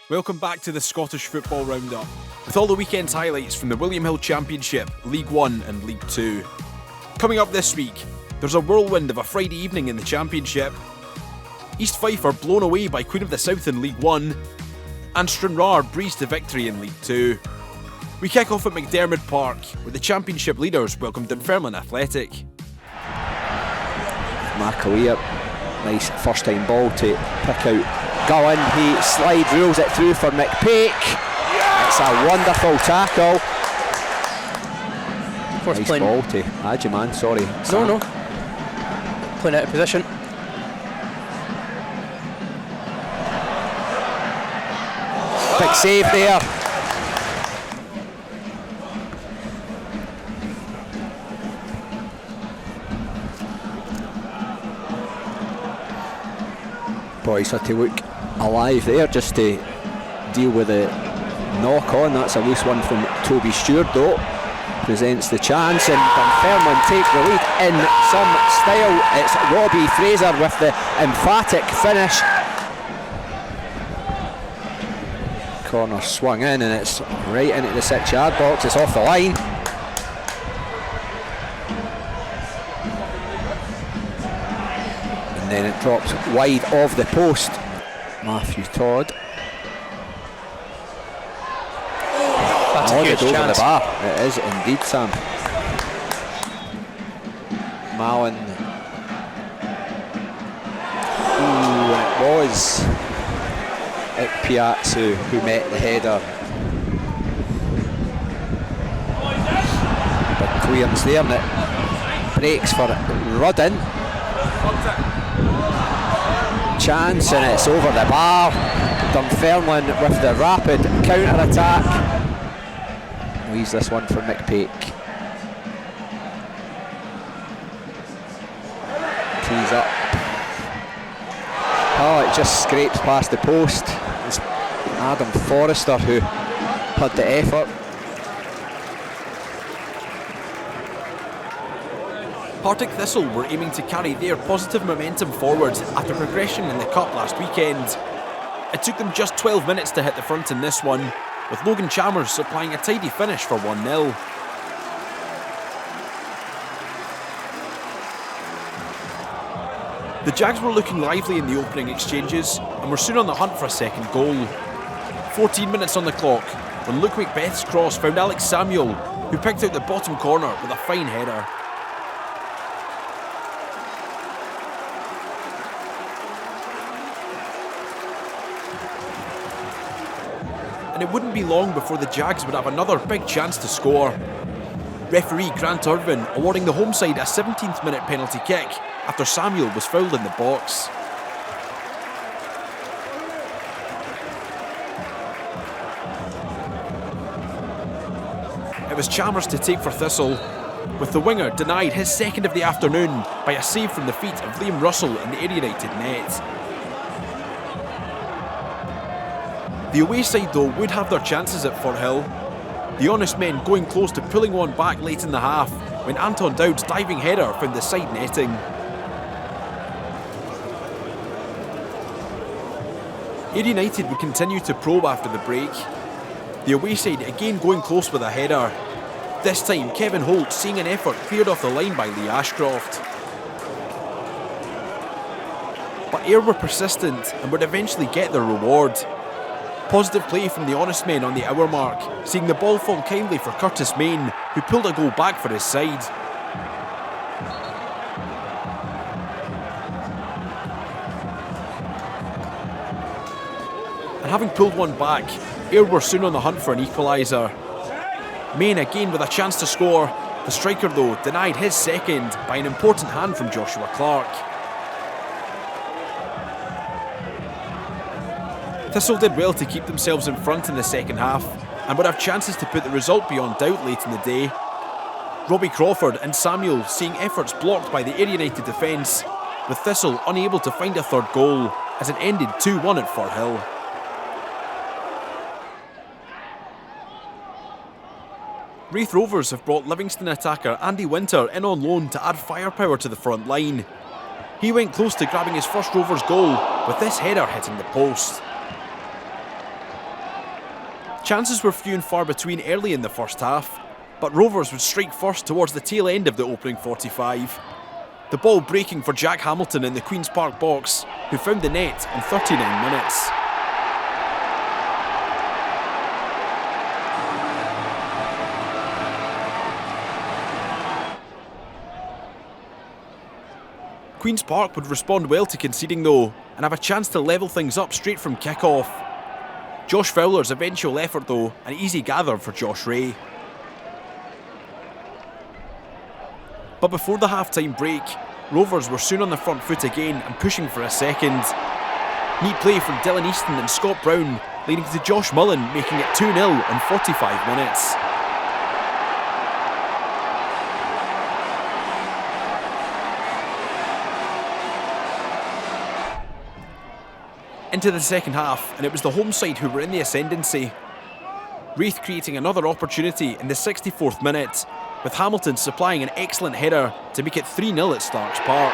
Welcome back to the Scottish Football Roundup, with all the weekend's highlights from the William Hill Championship, League 1 and League 2. Coming up this week, there's a whirlwind of a Friday evening in the Championship. East Fife are blown away by Queen of the South in League 1, and Stranraer breezed to victory in League 2. We kick off at McDermott Park, where the Championship leaders welcome Dunfermline Athletic. McAleer, nice first time ball to pick out Gullen. He slide rules it through for McPake. It's a wonderful tackle. Nice ball to Adjiman, sorry. No. Playing out of position. Big save there. Boys had to look alive there just to deal with the knock on. That's a loose one from Toby Stewart though. Presents the chance and Dunfermline take the lead in some style. It's Robbie Fraser with the emphatic finish. Corner swung in and it's right into the 6-yard box. It's off the line. And then it drops wide of the post. Matthew Todd. That's a huge Over chance. the bar. It is indeed, Sam. Malin. Ooh, it was Piazzu who met the header. Big clearance there and it breaks for Rudden. Chance and it's over the bar. Dunfermline with the rapid counter-attack. Leaves this one for McPake. Tees up. Oh, it just scrapes past the post. It's Adam Forrester who had the effort. Partick Thistle were aiming to carry their positive momentum forward after progression in the Cup last weekend. It took them just 12 minutes to hit the front in this one, with Logan Chalmers supplying a tidy finish for 1-0. The Jags were looking lively in the opening exchanges and were soon on the hunt for a second goal. 14 minutes on the clock when Luke Macbeth's cross found Alex Samuel, who picked out the bottom corner with a fine header. And it wouldn't be long before the Jags would have another big chance to score. Referee Grant Irvin awarding the home side a 17th minute penalty kick after Samuel was fouled in the box. It was Chalmers to take for Thistle, with the winger denied his second of the afternoon by a save from the feet of Liam Russell in the Ayr United net. The away side though would have their chances at Firhill. The honest men going close to pulling one back late in the half when Anton Dowd's diving header found the side netting. Ayr United would continue to probe after the break. The away side again going close with a header. This time Kevin Holt seeing an effort cleared off the line by Lee Ashcroft. But Ayr were persistent and would eventually get their reward. Positive play from the honest men on the hour mark, seeing the ball fall kindly for Curtis Main, who pulled a goal back for his side. And having pulled one back, Ayr were soon on the hunt for an equaliser. Main again with a chance to score. The striker though denied his second by an important hand from Joshua Clark. Thistle did well to keep themselves in front in the second half and would have chances to put the result beyond doubt late in the day. Robbie Crawford and Samuel seeing efforts blocked by the Ayr United defence, with Thistle unable to find a third goal as it ended 2-1 at Firhill. Raith Rovers have brought Livingston attacker Andy Winter in on loan to add firepower to the front line. He went close to grabbing his first Rovers goal, with this header hitting the post. Chances were few and far between early in the first half, but Rovers would strike first towards the tail end of the opening 45. The ball breaking for Jack Hamilton in the Queen's Park box, who found the net in 39 minutes. Queen's Park would respond well to conceding though, and have a chance to level things up straight from kick-off. Josh Fowler's eventual effort though, an easy gather for Josh Ray. But before the half-time break, Rovers were soon on the front foot again and pushing for a second. Neat play from Dylan Easton and Scott Brown, leading to Josh Mullen making it 2-0 in 45 minutes. Into the second half, and it was the home side who were in the ascendancy. Raith creating another opportunity in the 64th minute, with Hamilton supplying an excellent header to make it 3-0 at Starks Park.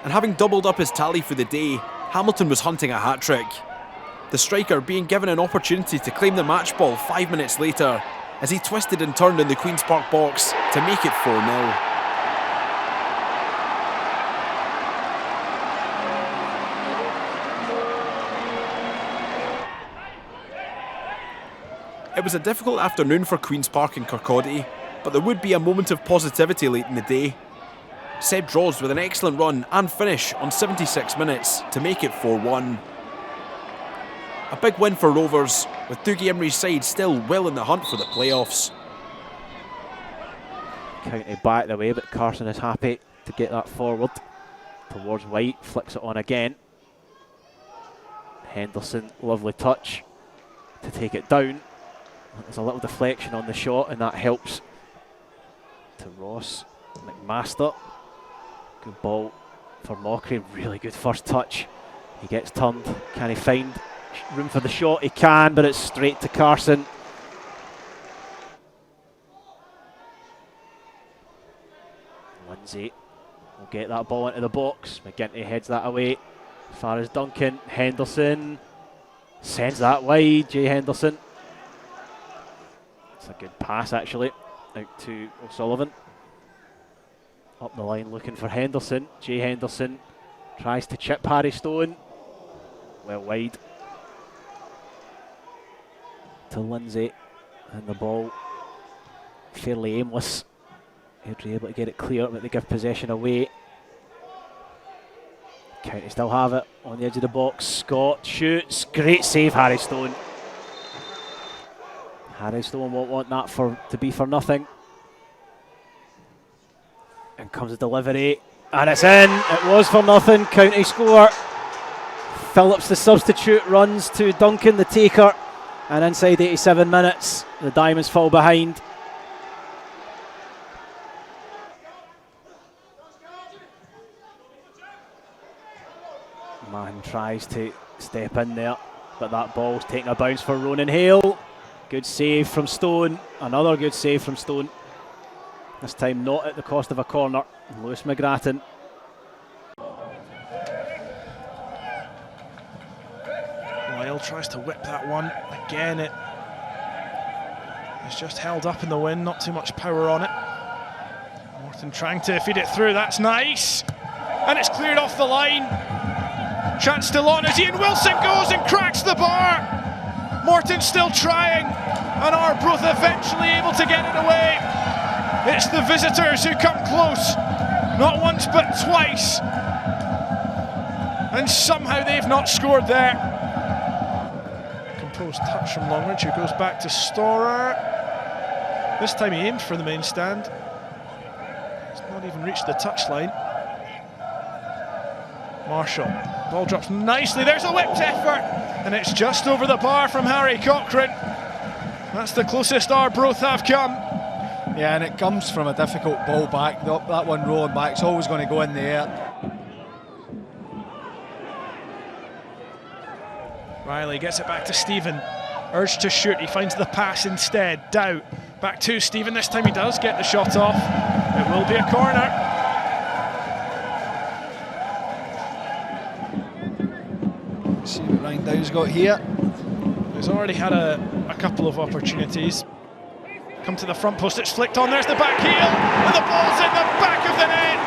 And having doubled up his tally for the day, Hamilton was hunting a hat-trick. The striker being given an opportunity to claim the match ball 5 minutes later, as he twisted and turned in the Queen's Park box to make it 4-0. It was a difficult afternoon for Queen's Park and Kirkcaldy, but there would be a moment of positivity late in the day. Seb Draws with an excellent run and finish on 76 minutes to make it 4-1. A big win for Rovers, with Dougie Imrie's side still well in the hunt for the playoffs. County back the way, but Carson is happy to get that forward towards White, flicks it on again. Henderson, lovely touch to take it down. There's a little deflection on the shot, and that helps to Ross. McMaster, good ball for Mockery, really good first touch. He gets turned, can he find room for the shot? He can, but it's straight to Carson. Lindsay will get that ball into the box. McGinty heads that away. As far as Duncan, Henderson sends that wide. Jay Henderson. It's a good pass actually, out to O'Sullivan. Up the line looking for Henderson. Jay Henderson tries to chip Harry Stone. Well wide. To Lindsay, and the ball fairly aimless. They're able to get it clear, but they give possession away. County still have it on the edge of the box. Scott shoots, great save, Harry Stone. Harry Stone won't want that to be for nothing. And comes a delivery, and it's in. It was for nothing. County score. Phillips, the substitute, runs to Duncan, the taker. And inside 87 minutes, the Diamonds fall behind. Man tries to step in there, but that ball's taking a bounce for Ronan Hale. Good save from Stone. Another good save from Stone. This time not at the cost of a corner. Lewis McGrattan. Lyle tries to whip that one. Again, it's just held up in the wind, not too much power on it. Morton trying to feed it through, that's nice. And it's cleared off the line. Chance still on as Ian Wilson goes and cracks the bar. Morton still trying, and Arbroath eventually able to get it away. It's the visitors who come close, not once but twice. And somehow they've not scored there. Composed touch from Longridge, who goes back to Storer. This time he aimed for the main stand. He's not even reached the touchline. Marshall, ball drops nicely, there's a whipped effort, and it's just over the bar from Harry Cochrane. That's the closest Arbroath have come. Yeah, and it comes from a difficult ball back. That one rolling back, it's always going to go in the air. Riley gets it back to Stephen, urged to shoot, he finds the pass instead. Dow Back to Stephen, this time he does get the shot off. It will be a corner. See what Ryan Dow's got here. He's already had a couple of opportunities. Come to the front post, it's flicked on, there's the back heel, and the ball's in the back of the net.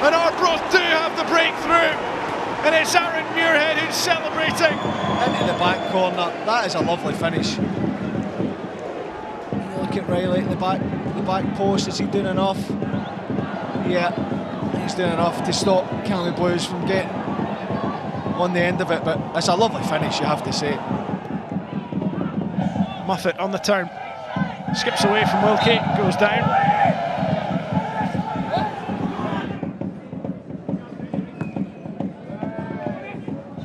And Arbroath do have the breakthrough, and it's Aaron Muirhead who's celebrating. Into the back corner, that is a lovely finish. You look at Riley at the back post, is he doing enough? Yeah, he's doing enough to stop Cammy Blues from getting on the end of it, but it's a lovely finish, you have to say. Muffet on the turn, skips away from Wilkie, goes down.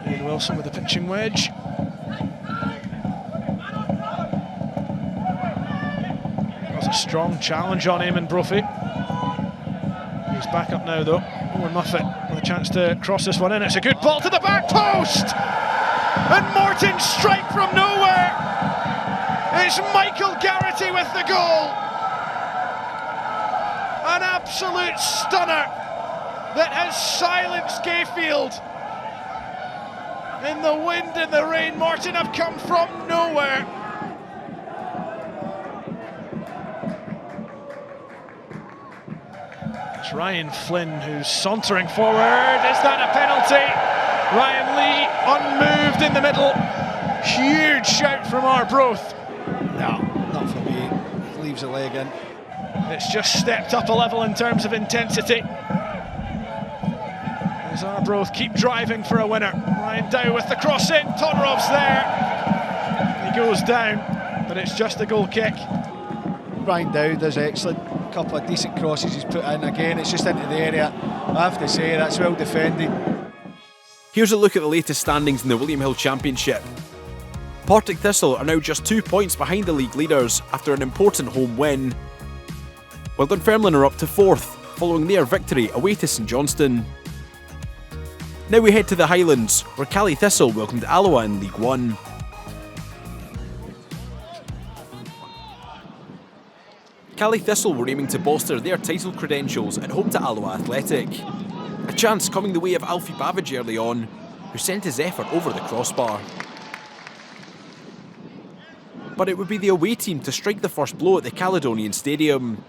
Ian Wilson with the pitching wedge. That was a strong challenge on Eamon Brophy. He's back up now though. Owen Muffet with a chance to cross this one in. It's a good ball to the back post! And Morton's strike from nowhere! It's Michael Garrity with the goal! An absolute stunner that has silenced Gayfield. In the wind and the rain, Morton have come from nowhere. It's Ryan Flynn who's sauntering forward. Is that a penalty? Ryan Lee unmoved in the middle. Huge shout from Arbroath. No, not for me. He leaves a leg in. It's just stepped up a level in terms of intensity. As Arbroath keep driving for a winner. Ryan Dow with the cross in. Todorov's there. He goes down, but it's just a goal kick. Ryan Dow does excellent. A couple of decent crosses he's put in. Again, it's just into the area. I have to say, that's well defended. Here's a look at the latest standings in the William Hill Championship. Partick Thistle are now just 2 points behind the league leaders after an important home win, while Dunfermline are up to 4th, following their victory away to St Johnstone. Now we head to the Highlands, where Cally Thistle welcomed Alloa in League 1. Cally Thistle were aiming to bolster their title credentials at home to Alloa Athletic. A chance coming the way of Alfie Bavidge early on, who sent his effort over the crossbar. But it would be the away team to strike the first blow at the Caledonian Stadium.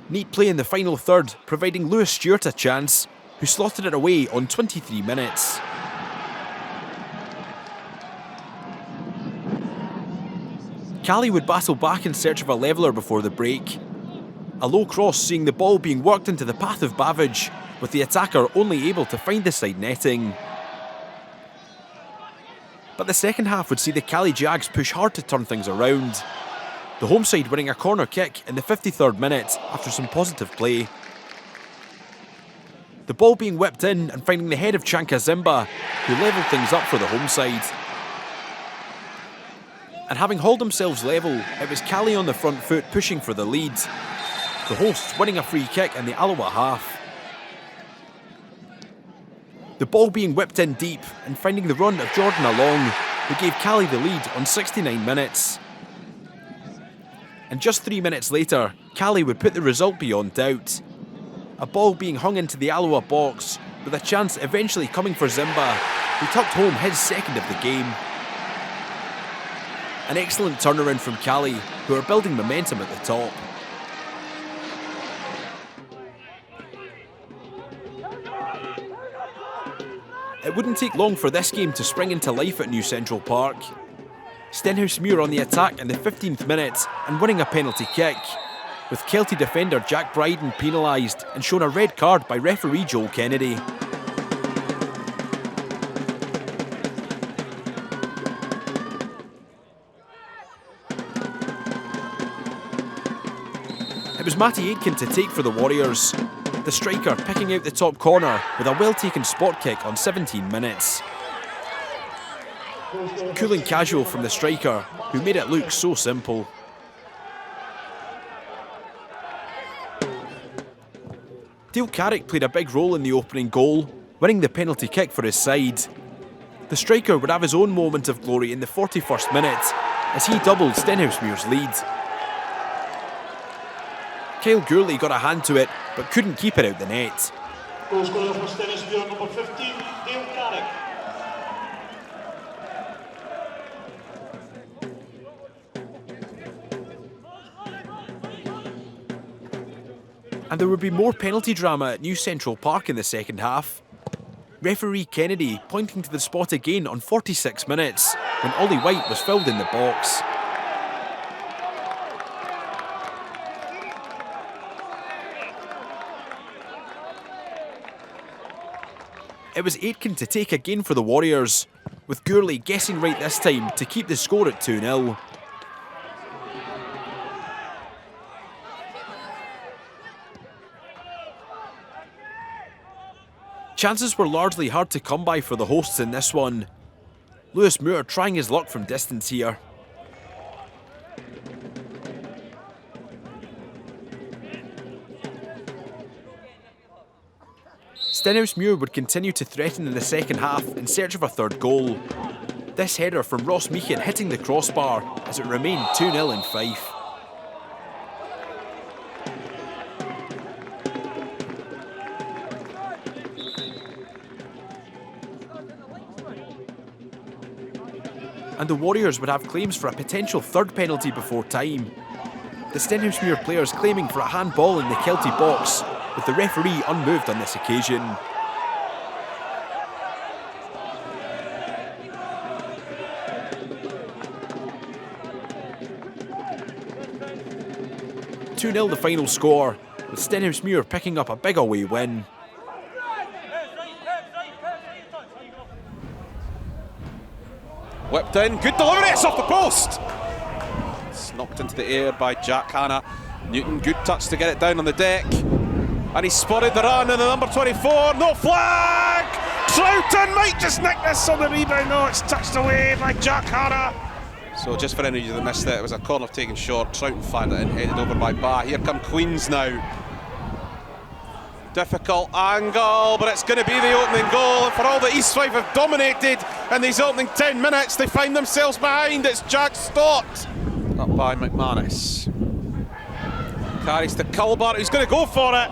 Neat play in the final third, providing Lewis Stewart a chance, who slotted it away on 23 minutes. Cally would battle back in search of a leveller before the break. A low cross seeing the ball being worked into the path of Bavidge, with the attacker only able to find the side netting. But the second half would see the Cally Jags push hard to turn things around. The home side winning a corner kick in the 53rd minute after some positive play. The ball being whipped in and finding the head of Chanka Zimba, who levelled things up for the home side. And having hauled themselves level, it was Cally on the front foot pushing for the lead. The hosts winning a free kick in the Alloa half. The ball being whipped in deep and finding the run of Jordan Along, who gave Cally the lead on 69 minutes. And just 3 minutes later, Cally would put the result beyond doubt. A ball being hung into the Alloa box, with a chance eventually coming for Zimba, who tucked home his second of the game. An excellent turnaround from Cally, who are building momentum at the top. It wouldn't take long for this game to spring into life at New Central Park. Stenhousemuir on the attack in the 15th minute and winning a penalty kick, with Kelty defender Jack Bryden penalised and shown a red card by referee Joel Kennedy. It was Matty Aitken to take for the Warriors, the striker picking out the top corner with a well-taken spot kick on 17 minutes. Cool and casual from the striker, who made it look so simple. Dale Carrick played a big role in the opening goal, winning the penalty kick for his side. The striker would have his own moment of glory in the 41st minute, as he doubled Stenhousemuir's lead. Kyle Gourley got a hand to it, but couldn't keep it out the net. Goal scorer for Stenhousemuir, number 15, Dale Carrick. And there would be more penalty drama at New Central Park in the second half. Referee Kennedy pointing to the spot again on 46 minutes, when Ollie White was fouled in the box. It was Aitken to take again for the Warriors, with Gourley guessing right this time to keep the score at 2-0. Chances were largely hard to come by for the hosts in this one. Lewis Moore trying his luck from distance here. Stenhousemuir would continue to threaten in the second half in search of a third goal. This header from Ross Meehan hitting the crossbar as it remained 2-0 in Fife. And the Warriors would have claims for a potential third penalty before time. The Stenhousemuir players claiming for a handball in the Kelty box, with the referee unmoved on this occasion. (2-0) the final score, with Stenhousemuir picking up a big away win. Whipped in, good delivery, it's off the post! It's knocked into the air by Jack Hanna. Newton, good touch to get it down on the deck. And he spotted the run in the number 24, no flag! Troughton might just nick this on the rebound, no, it's touched away by Jack Hanna. So just for any of you that missed it, it was a corner taken short, Troughton fired it in, headed over by Ba. Here come Queens now. Difficult angle, but it's going to be the opening goal. And for all that East Fife have dominated in these opening 10 minutes, they find themselves behind. It's Jack Stott, up by McManus. Carries to Culbert, who's going to go for it.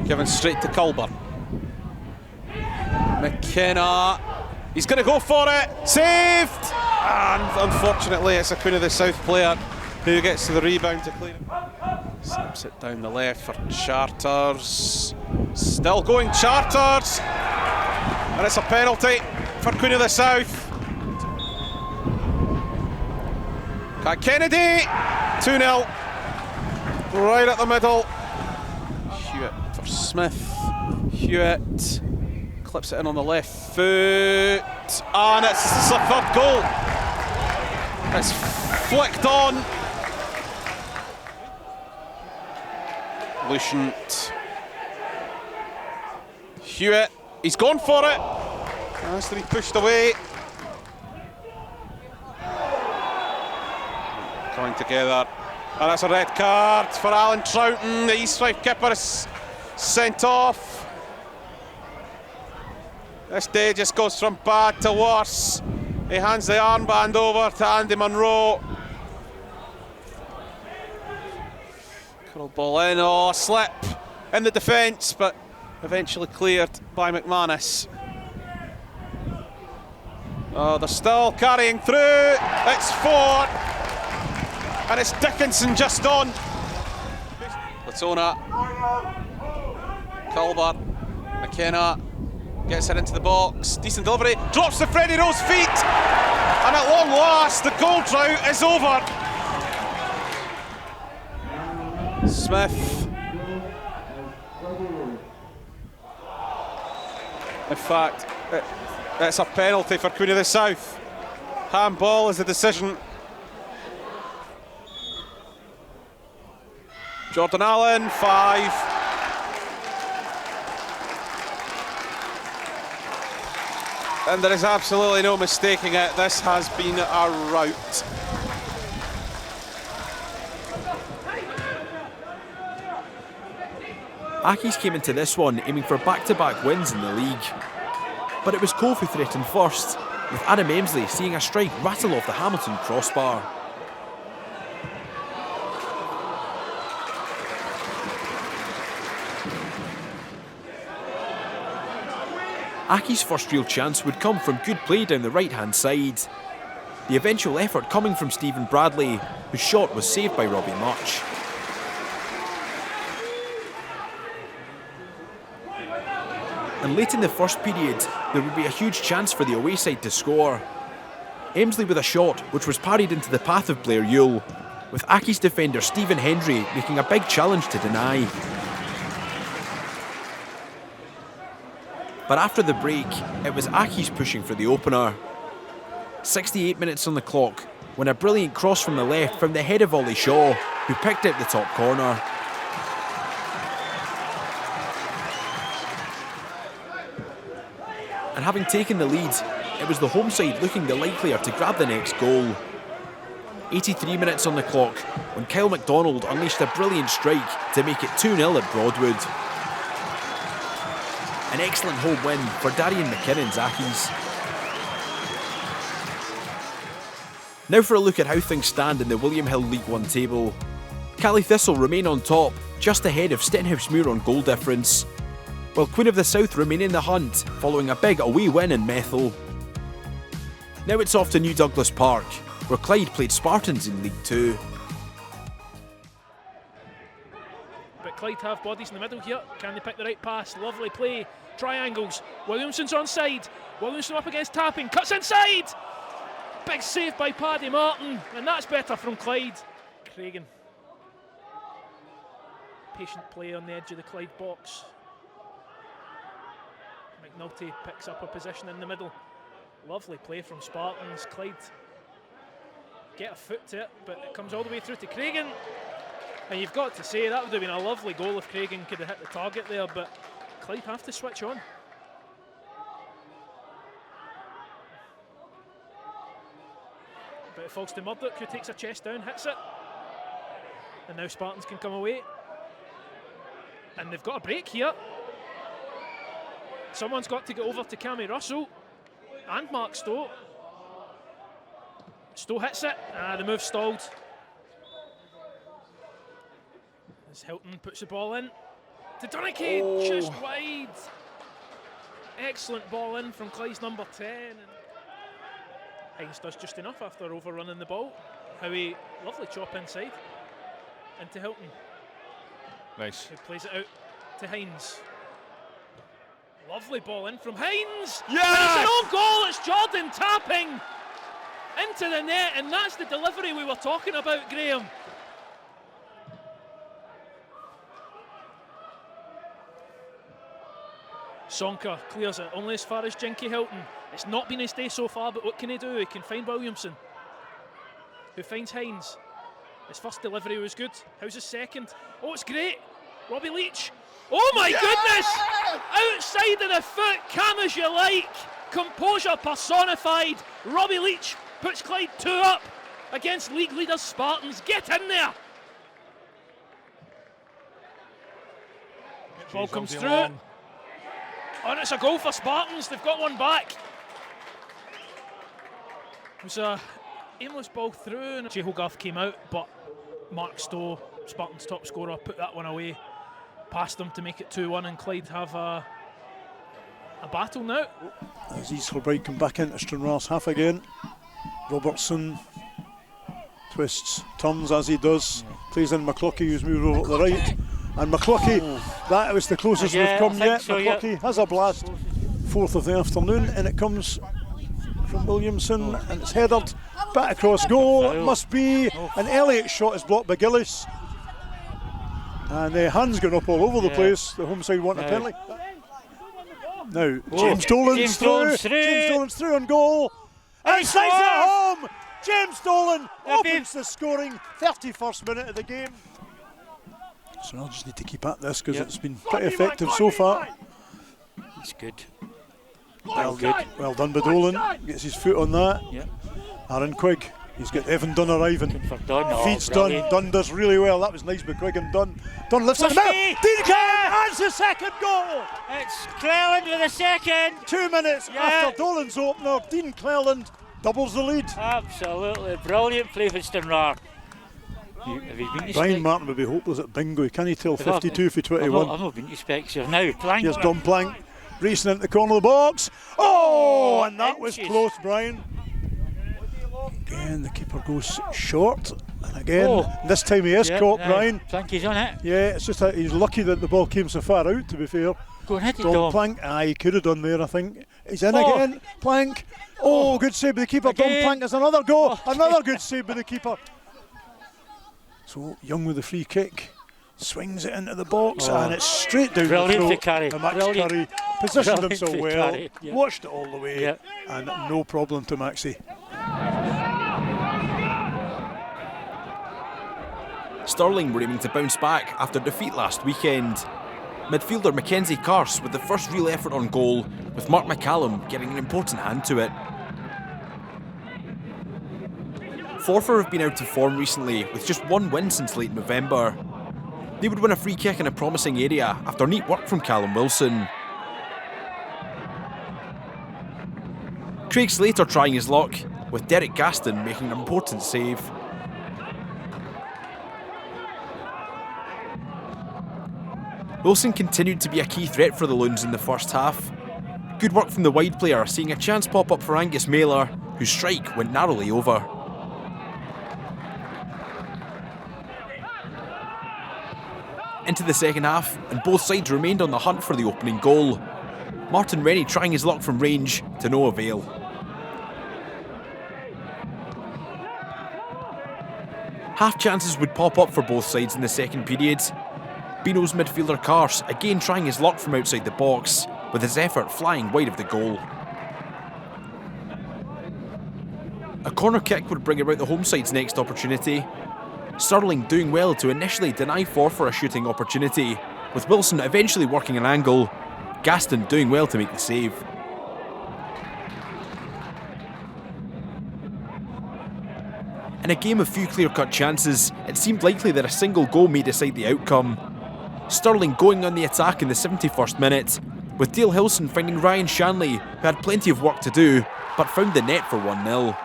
Given straight to Culbert. McKenna, he's going to go for it. Saved! And unfortunately, it's a Queen of the South player who gets to the rebound to clear it. Snaps it down the left for Charters. Still going Charters. And it's a penalty for Queen of the South. Kennedy, 2-0. Right at the middle. Hewitt for Smith. Hewitt clips it in on the left foot. And it's a third goal. It's flicked on. Lucient. Hewitt, he's gone for it. Has to be pushed away. Coming together. And that's a red card for Alan Troughton. The East Fife keeper is sent off. This day just goes from bad to worse. He hands the armband over to Andy Munro. Curl ball in, oh, slip in the defence, but eventually cleared by McManus. Oh, they're still carrying through. It's 4. And it's Dickinson just on. Latona. Culbert. McKenna gets it into the box. Decent delivery. Drops to Freddie Rowe's feet. And at long last, the goal drought is over. Smith. In fact, it's a penalty for Queen of the South. Handball is the decision. Jordan Allen, 5. And there is absolutely no mistaking it. This has been a rout. Accies came into this one aiming for back-to-back wins in the league. But it was Cove who threatened first, with Adam Emsley seeing a strike rattle off the Hamilton crossbar. Aki's first real chance would come from good play down the right-hand side. The eventual effort coming from Stephen Bradley, whose shot was saved by Robbie Much. And late in the first period, there would be a huge chance for the away side to score. Emsley with a shot, which was parried into the path of Blair Yule, with Aki's defender Stephen Hendry making a big challenge to deny. But after the break, it was Aki's pushing for the opener. 68 minutes on the clock, when a brilliant cross from the left found the head of Ollie Shaw, who picked out the top corner. And having taken the lead, it was the home side looking the likelier to grab the next goal. 83 minutes on the clock, when Kyle MacDonald unleashed a brilliant strike to make it 2-0 at Broadwood. An excellent home win for Darian McKinnon's Accies. Now for a look at how things stand in the William Hill League One table. Cally Thistle remain on top, just ahead of Stenhousemuir on goal difference, while Queen of the South remain in the hunt, following a big away win in Methil. Now it's off to New Douglas Park, where Clyde played Spartans in League 2. But Clyde have bodies in the middle here. Can they pick the right pass? Lovely play. Triangles. Williamson's onside. Williamson up against Tapping. Cuts inside! Big save by Paddy Martin. And that's better from Clyde. Cragen. Patient play on the edge of the Clyde box. McNulty picks up a position in the middle. Lovely play from Spartans. Clyde get a foot to it, but it comes all the way through to Cragen. And you've got to say, that would have been a lovely goal if Cragen could have hit the target there, but Clyde have to switch on. But it falls to Murdoch, who takes a chest down, hits it. And now Spartans can come away. And they've got a break here. Someone's got to get over to Cammy Russell and Mark Stowe. Stowe hits it. The move stalled. As Hilton puts the ball in to Donachie, just wide. Excellent ball in from Clyde's number 10. And Hines does just enough after overrunning the ball. Howie, lovely chop inside into Hilton. Nice. Who plays it out to Hines. Lovely ball in from Hines. Yes! And it's an own goal. It's Jordan Tapping into the net, and that's the delivery we were talking about, Graham. Sonka clears it only as far as Jinky Hilton. It's not been his day so far, but what can he do? He can find Williamson, who finds Hines. His first delivery was good. How's his second? Oh, it's great. Robbie Leach. Oh my goodness! Outside of the foot, calm as you like. Composure personified. Robbie Leach puts Clyde 2 up against league leaders Spartans. Get in there! Ball comes through. Oh, and it's a goal for Spartans. They've got one back. It was a aimless ball through, and Jay Hogarth came out, but Mark Stowe, Spartans' top scorer, put that one away. Past them to make it 2-1, and Clyde have a battle now. As Eastlebright come back into Stranraer's half again. Robertson twists, turns as he does, plays in McCluckie, who's moved over to the right. And McCluckie, that was the closest we've come yet. So, McCluckie has a blast, 4th of the afternoon, and it comes from Williamson, and it's headed back across goal. It must be an Elliott shot is blocked by Gillis. And the hands going up all over the place. The home side want a penalty. Now, James Dolan's through. James Dolan's through on goal. And he slides it home. James Dolan opens the scoring. 31st minute of the game. So I'll just need to keep at this because it's been pretty effective so far. It's good. Well done by Dolan. Gets his foot on that. Aaron Quigg. He's got Evan Dunn arriving. Feeds Dunn. Dunn does really well. That was nice by Quigg and Dunn. Dunn lifts it out. Dean Cleland has the second goal. It's Cleland with a second. 2 minutes after Dolan's opener, Dean Cleland doubles the lead. Absolutely brilliant play for Stranraer. Brian Martin would be hopeless at bingo. Can he tell 52 for 21? I'm not been to Specs here now. Plank. Here's Don Plank. racing into the corner of the box. Oh, and that was close, Brian. Again, the keeper goes short. And again, this time he is caught, Brian. Planky's on it. Yeah, it's just that he's lucky that the ball came so far out, to be fair. Go and hit it, Dom Plank. He could have done there, I think. He's in again. Plank. Oh, good save by the keeper. Dom Plank has another goal. Another good save by the keeper. So, Young with the free kick. Swings it into the box and it's straight down the throat. The Max Curry positioned himself well, watched it all the way, and no problem to Maxie. Stirling were aiming to bounce back after defeat last weekend. Midfielder Mackenzie Carse with the first real effort on goal, with Mark McCallum getting an important hand to it. Forfar have been out of form recently, with just one win since late November. They would win a free kick in a promising area after neat work from Callum Wilson. Craig Slater trying his luck, with Derek Gaston making an important save. Wilson continued to be a key threat for the Loons in the first half. Good work from the wide player, seeing a chance pop up for Angus Mailer, whose strike went narrowly over. Into the second half, and both sides remained on the hunt for the opening goal. Martin Rennie trying his luck from range, to no avail. Half chances would pop up for both sides in the second period. Beano's midfielder Carse again trying his luck from outside the box, with his effort flying wide of the goal. A corner kick would bring about the home side's next opportunity. Stirling doing well to initially deny Forfar a shooting opportunity, with Wilson eventually working an angle, Gaston doing well to make the save. In a game of few clear-cut chances, it seemed likely that a single goal may decide the outcome. Stirling going on the attack in the 71st minute, with Dale Hilson finding Ryan Shanley, who had plenty of work to do, but found the net for 1-0.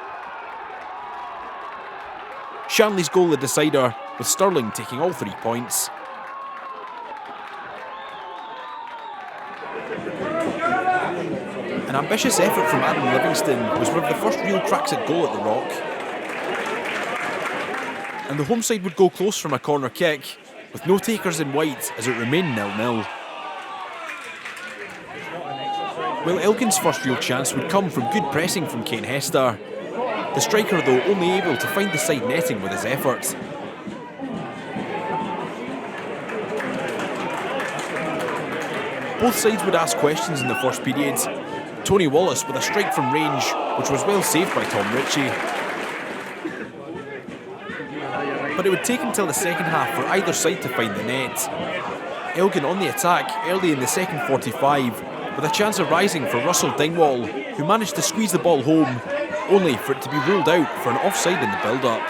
Shanley's goal the decider, with Stirling taking all 3 points. An ambitious effort from Adam Livingston was one of the first real cracks at goal at the Rock. And the home side would go close from a corner kick, with no takers in white as it remained 0-0. While Elgin's first real chance would come from good pressing from Kane Hester. The striker, though, only able to find the side netting with his efforts. Both sides would ask questions in the first period. Tony Wallace with a strike from range, which was well saved by Tom Ritchie. But it would take until the second half for either side to find the net. Elgin on the attack early in the second 45, with a chance arising for Russell Dingwall, who managed to squeeze the ball home, only for it to be ruled out for an offside in the build-up.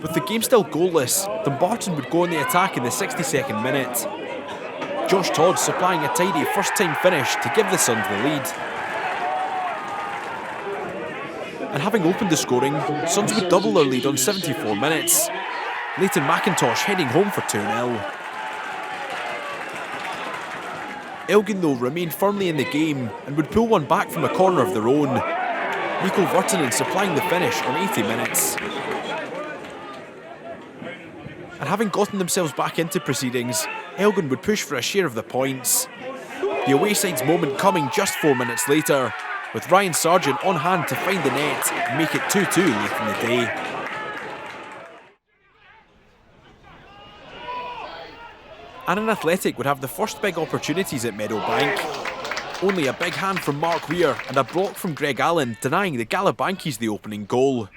With the game still goalless, Dumbarton would go on the attack in the 62nd minute. Josh Todd supplying a tidy first-time finish to give the Suns the lead. And having opened the scoring, Suns would double their lead on 74 minutes. Leighton McIntosh heading home for 2-0. Elgin, though, remained firmly in the game and would pull one back from a corner of their own. Nico Virtanen supplying the finish on 80 minutes. And having gotten themselves back into proceedings, Elgin would push for a share of the points. The away side's moment coming just 4 minutes later, with Ryan Sargent on hand to find the net and make it 2-2 late in the day. Annan Athletic would have the first big opportunities at Meadowbank. Only a big hand from Mark Weir and a block from Greg Allen denying the Galabankies the opening goal.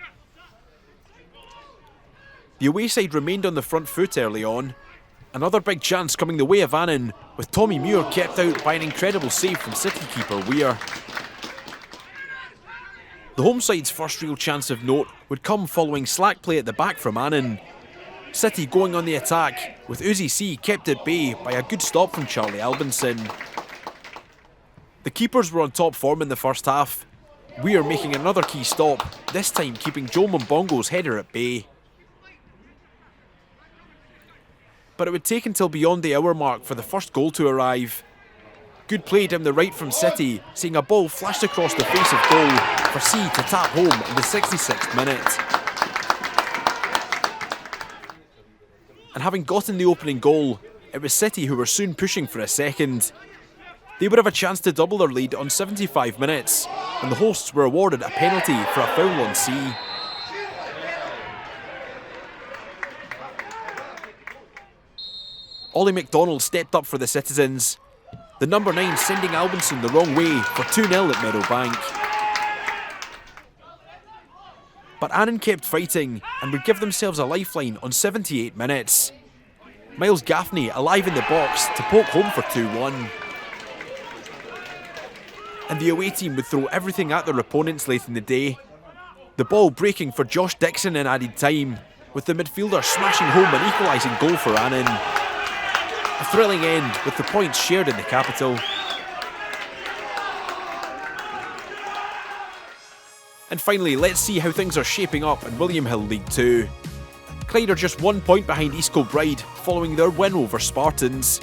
The away side remained on the front foot early on. Another big chance coming the way of Annan, with Tommy Muir kept out by an incredible save from City keeper Weir. The home side's first real chance of note would come following slack play at the back from Annan. City going on the attack, with Uzi C kept at bay by a good stop from Charlie Albinson. The keepers were on top form in the first half. Weir making another key stop, this time keeping Joe Mbongo's header at bay. but it would take until beyond the hour mark for the first goal to arrive. Good play down the right from City, seeing a ball flashed across the face of goal for C to tap home in the 66th minute. And having gotten the opening goal, it was City who were soon pushing for a second. They would have a chance to double their lead on 75 minutes, and the hosts were awarded a penalty for a foul on C. Ollie McDonald stepped up for the citizens, the number 9 sending Albion the wrong way for 2-0 at Meadowbank. But Annan kept fighting and would give themselves a lifeline on 78 minutes. Miles Gaffney alive in the box to poke home for 2-1. And the away team would throw everything at their opponents late in the day. The ball breaking for Josh Dixon in added time, with the midfielder smashing home an equalising goal for Annan. A thrilling end with the points shared in the capital. And finally, let's see how things are shaping up in William Hill League 2. Clyde are just 1 point behind East Kilbride following their win over Spartans,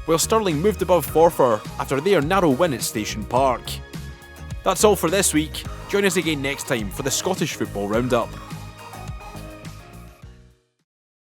while Stirling moved above Forfar after their narrow win at Station Park. That's all for this week. Join us again next time for the Scottish Football Roundup.